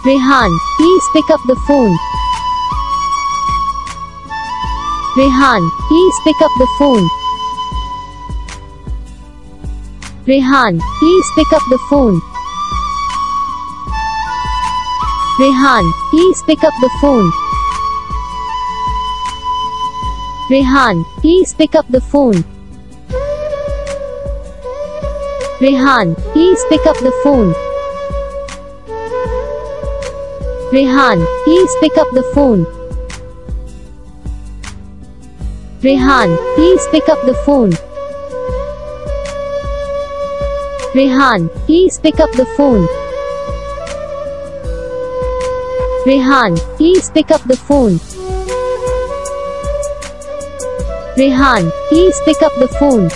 Rehan, please pick up the phone. Rehan, please pick up the phone. Rehan, please pick up the phone. Rehan, please pick up the phone. Rehan, please pick up the phone. Rehan, please pick up the phone. Rehan, please pick up the phone. Rehan, please pick up the phone. Rehan, please pick up the phone. Rehan, please pick up the phone. Rehan, please pick up the phone.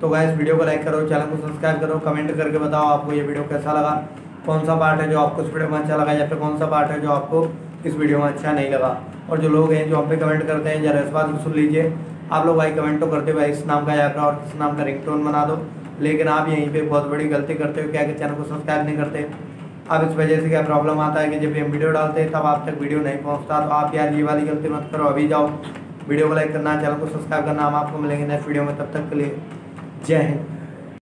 तो guys video को like करो, channel को subscribe करो, comment करके बताओ आपको ये video कैसा लगा, कौन सा पार्ट है जो आपको इस वीडियो में अच्छा लगा या फिर कौन सा पार्ट है जो आपको इस वीडियो में अच्छा नहीं लगा। और जो लोग हैं जो हम पे कमेंट करते हैं जरा इस बात को सुन लीजिए, आप लोग भाई कमेंट तो करते हो भाई इस नाम का या और किस नाम का रिंगटोन बना दो, लेकिन आप यहीं पे बहुत बड़ी गलती करते हो, क्या कि चैनल को सब्सक्राइब नहीं करते। अब इस वजह से क्या प्रॉब्लम आता है कि जब हम वीडियो डालते हैं तब आप तक वीडियो नहीं पहुंचता। तो आप यार ये वाली गलती मत करो, अभी जाओ वीडियो को लाइक करना, चैनल को सब्सक्राइब करना। हम आपको मिलेंगे नेक्स्ट वीडियो में, तब तक के लिए जय हिंद।